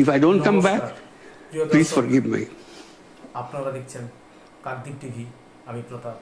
If I don't come back, নমস্কার প্রিয় please দর্শক, forgive me. আপনারা দেখছেন কাকদ্বীপ টিভি। আমি প্রতাপ।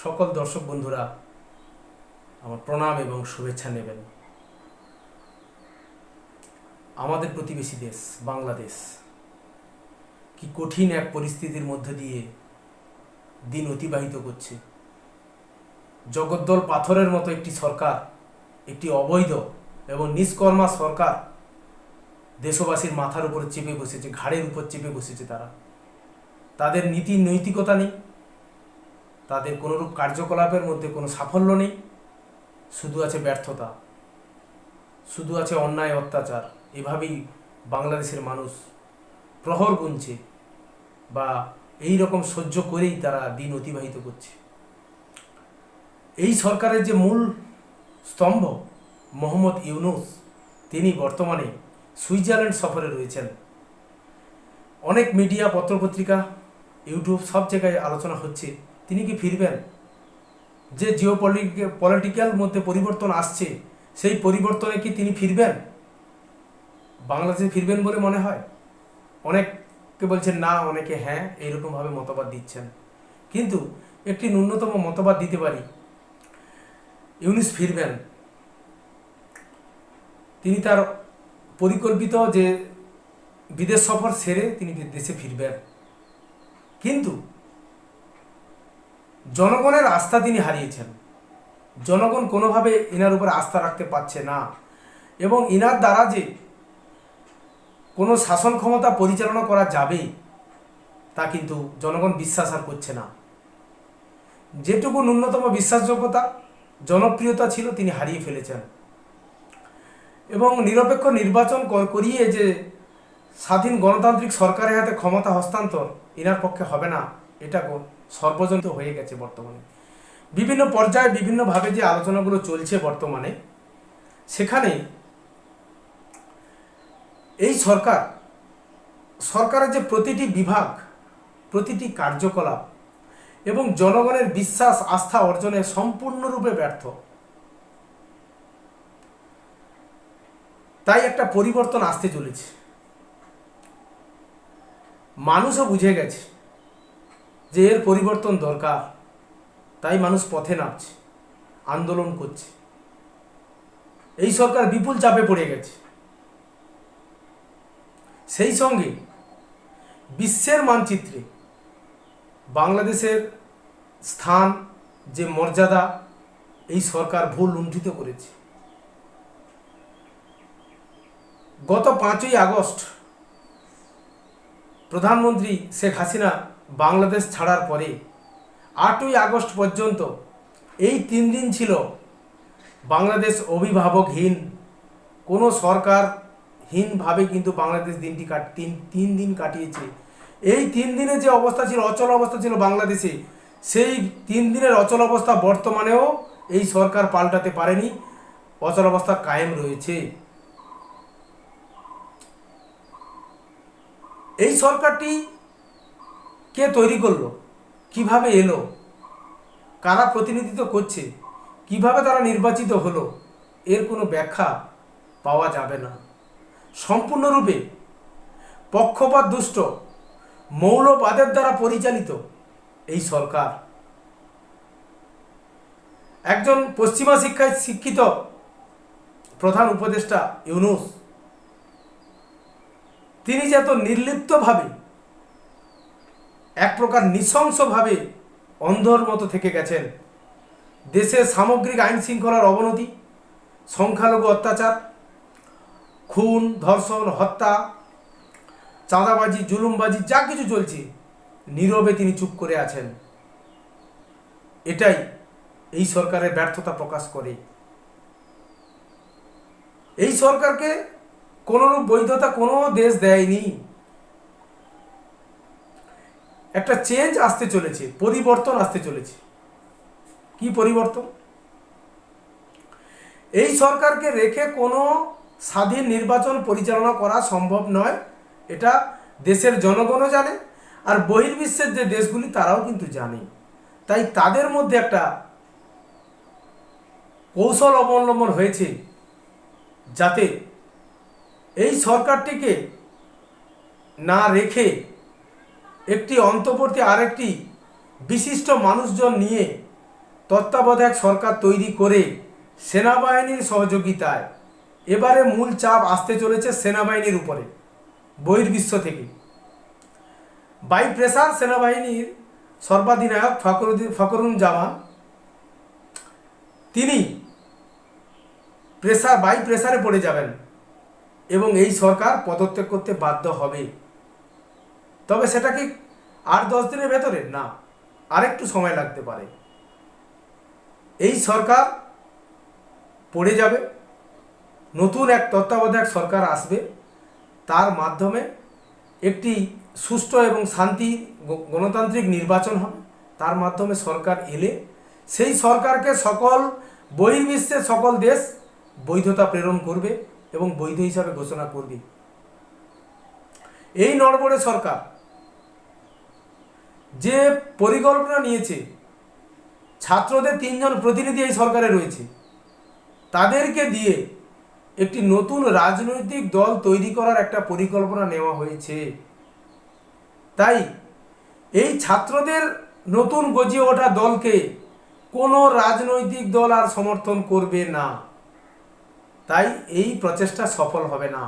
সকল দর্শক বন্ধুরা আমার প্রণাম এবং শুভেচ্ছা নেবেন। আমাদের প্রতিবেশী দেশ বাংলাদেশ কি কঠিন এক পরিস্থিতির মধ্য দিয়ে দিন অতিবাহিত করছে। জগদ্দল পাথরের মতো একটি সরকার, একটি অবৈধ এবং নিষ্কর্মা সরকার দেশবাসীর মাথার উপর চেপে বসেছে, ঘাড়ের উপর চেপে বসেছে। তাদের নীতি নৈতিকতা নেই, তাদের কোনোরূপ কার্যকলাপের মধ্যে কোনো সাফল্য নেই, শুধু আছে ব্যর্থতা, শুধু আছে অন্যায় অত্যাচার। এভাবেই বাংলাদেশের মানুষ প্রহর গুনছে বা এই রকম সহ্য করেই তারা দিন অতিবাহিত করছে। এই সরকারের যে মূল স্তম্ভ মোহাম্মদ ইউনূস, তিনি বর্তমানে সুইজারল্যান্ড সফরে রয়েছেন। অনেক মিডিয়া, পত্রপত্রিকা, ইউটিউব সব জায়গায় আলোচনা হচ্ছে তিনি কি ফিরবেন। যে পলিটিক্যাল মধ্যে পরিবর্তন আসছে, সেই পরিবর্তনে কি তিনি ফিরবেন, বাংলাদেশে ফিরবেন বলে মনে হয়? অনেকে বলছেন না, অনেকে হ্যাঁ, এইরকমভাবে মতবাদ দিচ্ছেন। কিন্তু একটি ন্যূনতম মতবাদ দিতে পারি, ইউনূস ফিরবেন। তিনি তার পরিকল্পিত যে বিদেশ সফর সেরে তিনি দেশে ফিরবেন। কিন্তু জনগণের আস্থা তিনি হারিয়েছেন। জনগণ কোনোভাবে এনার উপর আস্থা রাখতে পারছে না এবং এনার দ্বারা যে কোনো শাসন ক্ষমতা পরিচালনা করা যাবে তা কিন্তু জনগণ বিশ্বাস আর করছে না। যেটুকু ন্যূনতম বিশ্বাসযোগ্যতা, জনপ্রিয়তা ছিল তিনি হারিয়ে ফেলেছেন। এবং নিরপেক্ষ নির্বাচন করিয়ে যে স্বাধীন গণতান্ত্রিক সরকারের হাতে ক্ষমতা হস্তান্তর এনার পক্ষে হবে না, এটা সর্বজনিত হয়ে গেছে। বর্তমানে বিভিন্ন পর্যায়ে বিভিন্নভাবে যে আলোচনাগুলো চলছে বর্তমানে, সেখানে এই সরকারের যে প্রতিটি বিভাগ, প্রতিটি কার্যকলাপ এবং জনগণের বিশ্বাস আস্থা অর্জনে সম্পূর্ণরূপে ব্যর্থ। তাই একটা পরিবর্তন আসতে চলেছে। মানুষও বুঝে গেছে যে এর পরিবর্তন দরকার, তাই মানুষ পথে নামছে, আন্দোলন করছে। এই সরকার বিপুল চাপে পড়ে গেছে। সেই সঙ্গে বিশ্বের মানচিত্রে বাংলাদেশের স্থান, যে মর্যাদা, এই সরকার ভুল লুণ্ঠিত করেছে। গত 5ই আগস্ট প্রধানমন্ত্রী শেখ হাসিনা বাংলাদেশ ছাড়ার পরে 8ই আগস্ট পর্যন্ত এই 3 দিন ছিল বাংলাদেশ অভিভাবকহীন, কোনো সরকারহীনভাবে কিন্তু বাংলাদেশ তিন দিন কাটিয়েছে। এই 3 দিনে যে অবস্থা ছিল, অচল অবস্থা ছিল বাংলাদেশে, সেই 3 দিনের অচল অবস্থা বর্তমানেও এই সরকার পাল্টাতে পারেনি, অচল অবস্থা কায়েম রয়েছে। এই সরকারটি কে তৈরি করলো, কিভাবে এলো, কারা প্রতিনিধিত্ব করছে, কিভাবে তারা নির্বাচিত হলো, এর কোনো ব্যাখ্যা পাওয়া যাবে না। সম্পূর্ণরূপে পক্ষপাত দুষ্ট, মৌলবাদের দ্বারা পরিচালিত এই সরকার। একজন পশ্চিমা শিক্ষায় শিক্ষিত প্রধান উপদেষ্টা ইউনূস, তিনি যে এত নির্লিপ্তভাবে, এক প্রকার নৃশংসভাবে অন্ধর মতো থেকে গেছেন। দেশের সামগ্রিক আইন শৃঙ্খলার অবনতি, সংখ্যালঘু অত্যাচার, খুন, ধর্ষণ, হত্যা, চাঁদাবাজি, জুলুমবাজি, যা কিছু চলছে, নীরবে তিনি চুপ করে আছেন। এটাই এই সরকারের ব্যর্থতা প্রকাশ করে। এই সরকারকে কোনোরূপ বৈধতা কোনো দেশ দেয়নি। একটা চেঞ্জ আসতে চলেছে, পরিবর্তন আসতে চলেছে। কি পরিবর্তন? এই সরকারকে রেখে কোনো স্বাধীন নির্বাচন পরিচালনা করা সম্ভব নয়, এটা দেশের জনগণও জানে, আর বহির্বিশ্বের যে দেশগুলি তারাও কিন্তু জানে। তাই তাদের মধ্যে একটা কৌশল অবলম্বন হয়েছে যাতে এই সরকারটিকে না রেখে একটি অন্তর্বর্তী আরেকটি বিশিষ্ট মানুষজন নিয়ে তত্ত্বাবধায়ক সরকার তৈরি করে সেনাবাহিনীর সহযোগিতায় এবারে মূল চাপ আসতে চলেছে সেনাবাহিনীর উপরে বহির্বিশ্ব থেকে। বাই প্রেসার সেনাবাহিনীর সর্বাধিনায়ক ফখরুজ্জামান তিনি বাই প্রেসারে পড়ে যাবেন এবং এই সরকার পদত্যাগ করতে বাধ্য হবে। তবে সেটা কি 8-10 দিনের ভেতরে? না, আরেকটু সময় লাগতে পারে। এই সরকার পড়ে যাবে, নতুন এক তত্ত্বাবধায়ক সরকার আসবে, তার মাধ্যমে একটি সুষ্ঠু এবং শান্তি গণতান্ত্রিক নির্বাচন হবে। তার মাধ্যমে সরকার এলে সেই সরকারকে সকল বহির্বিশ্বের সকল দেশ বৈধতা প্রেরণ করবে এবং বৈধ হিসাবে ঘোষণা করবে। এই নড়বড়ে সরকার যে পরিকল্পনা নিয়েছে, ছাত্রদের 3 জন প্রতিনিধি এই সরকারে রয়েছে, তাদেরকে দিয়ে একটি নতুন রাজনৈতিক দল তৈরি করার একটা পরিকল্পনা নেওয়া হয়েছে। তাই এই ছাত্রদের নতুন গজিয়ে ওঠা দলকে কোনো রাজনৈতিক দল আর সমর্থন করবে না। তাই এই প্রচেষ্টা সফল হবে না।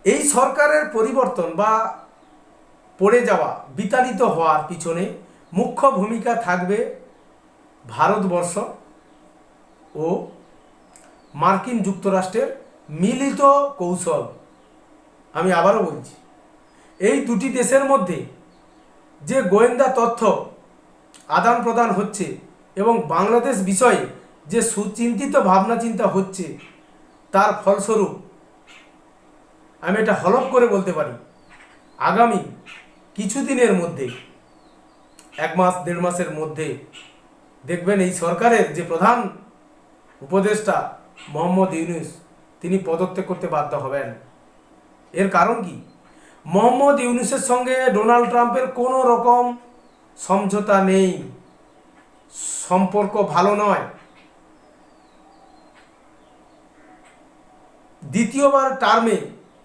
এই সরকারের পরিবর্তন বা পড়ে যাওয়া, বিতাড়িত হওয়ার পিছনে মুখ্য ভূমিকা থাকবে ভারতবর্ষ ও মার্কিন যুক্তরাষ্ট্রের মিলিত কৌশল। আমি আবারও বলছি, এই দুটি দেশের মধ্যে যে গোয়েন্দা তথ্য আদান প্রদান হচ্ছে এবং বাংলাদেশ বিষয়ে যে সুচিন্তিত ভাবনা চিন্তা হচ্ছে, তার ফলস্বরূপ আমি এটা হলফ করে বলতে পারি, আগামী কিছুদিনের মধ্যে, 1 মাস 1.5 মাসের মধ্যে দেখবেন এই সরকারের যে প্রধান উপদেষ্টা মোহাম্মদ ইউনূস, তিনি পদত্যাগ করতে বাধ্য হবেন। এর কারণ কি? মোহাম্মদ ইউনূসের সঙ্গে ডোনাল্ড ট্রাম্পের কোনো রকম সমঝোতা নেই, সম্পর্ক ভালো নয়। দ্বিতীয়বার টার্মে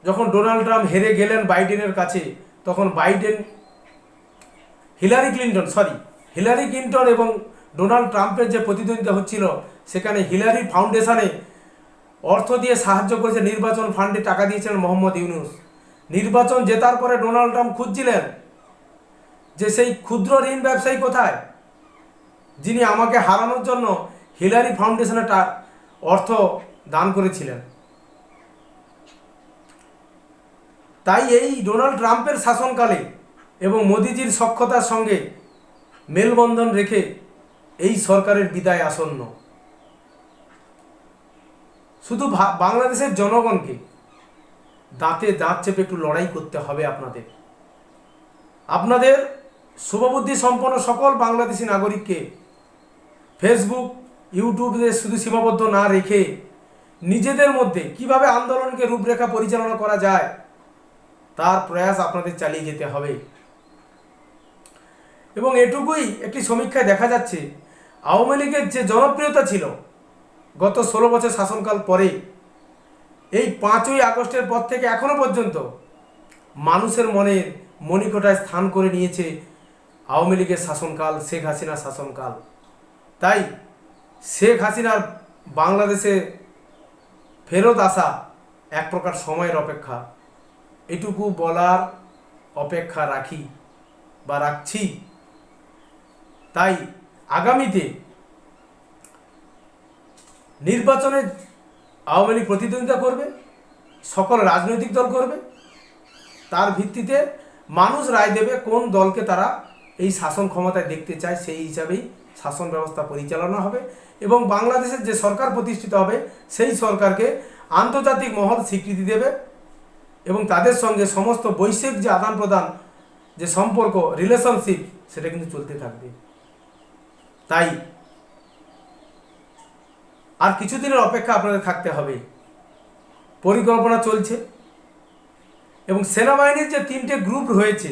যখন ডোনাল্ড ট্রাম্প হেরে গেলেন বাইডেনের কাছে, তখন হিলারি ক্লিন্টন এবং ডোনাল্ড ট্রাম্পের যে প্রতিদ্বন্দ্বিতা হচ্ছিল, সেখানে হিলারি ফাউন্ডেশনে অর্থ দিয়ে সাহায্য করেছে, নির্বাচন ফান্ডে টাকা দিয়েছিলেন মোহাম্মদ ইউনূস। নির্বাচন জেতার পরে ডোনাল্ড ট্রাম্প খুঁজছিলেন যে সেই ক্ষুদ্র ঋণ ব্যবসায়ী কোথায়, যিনি আমাকে হারানোর জন্য হিলারি ফাউন্ডেশনে অর্থ দান করেছিলেন। তাই এই ডোনাল্ড ট্রাম্পের শাসনকালে এবং মোদিজির সখ্যতার সঙ্গে মেলবন্ধন রেখে এই সরকারের বিদায় আসন্ন। শুধু বাংলাদেশের জনগণকে দাঁতে দাঁত চেপে একটু লড়াই করতে হবে। আপনাদের শুভবুদ্ধি সম্পন্ন সকল বাংলাদেশি নাগরিককে ফেসবুক, ইউটিউবে শুধু সীমাবদ্ধ না রেখে নিজেদের মধ্যে কিভাবে আন্দোলনকে রূপরেখা পরিচালনা করা যায়, তার প্রয়াস আপনাদের চালিয়ে যেতে হবে। এবং এটুকুই, একটি সমীক্ষায় দেখা যাচ্ছে আওয়ামী লীগের যে জনপ্রিয়তা ছিল গত 16 বছর শাসনকাল পরে, এই 5ই আগস্টের পর থেকে এখনো পর্যন্ত মানুষের মনের মণিকোঠায় স্থান করে নিয়েছে আওয়ামী লীগের শাসনকাল, শেখ হাসিনার শাসনকাল। তাই শেখ হাসিনার বাংলাদেশে ফেরত আসা এক প্রকার সময়ের অপেক্ষা, এটুকু বলার অপেক্ষা রাখছি। তাই আগামীতে নির্বাচনে আওয়ামী লীগ প্রতিদ্বন্দ্বিতা করবে, সকল রাজনৈতিক দল করবে, তার ভিত্তিতে মানুষ রায় দেবে কোন দলকে তারা এই শাসন ক্ষমতায় দেখতে চায়, সেই হিসাবেই শাসন ব্যবস্থা পরিচালনা হবে এবং বাংলাদেশের যে সরকার প্রতিষ্ঠিত হবে, সেই সরকারকে আন্তর্জাতিক মহল স্বীকৃতি দেবে এবং তাদের সঙ্গে সমস্ত বৈশ্বিক যে আদান প্রদান, যে সম্পর্ক, রিলেশনশিপ, সেটা কিন্তু চলতে থাকবে। তাই আর কিছুদিনের অপেক্ষা আপনাদের থাকতে হবে। পরিকল্পনা চলছে এবং সেনাবাহিনীর যে 3টে গ্রুপ রয়েছে,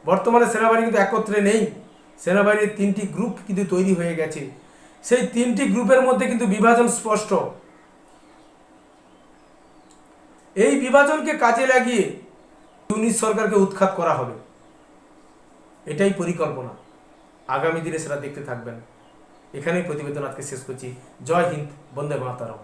বর্তমানে সেনাবাহিনী কিন্তু একত্রে নেই, সেনাবাহিনীর 3টি গ্রুপ কিন্তু তৈরি হয়ে গেছে। সেই 3টি গ্রুপের মধ্যে কিন্তু বিভাজন স্পষ্ট। এই বিভাজনকে কাজে লাগিয়ে ইউনিট সরকারকে উৎখাত করা হবে, এটাই পরিকল্পনা। আগামী দিনে সেটা দেখতে থাকবেন। এখানেই প্রতিবেদন আজকে শেষ করছি। জয় হিন্দ, বন্দে মাতরম।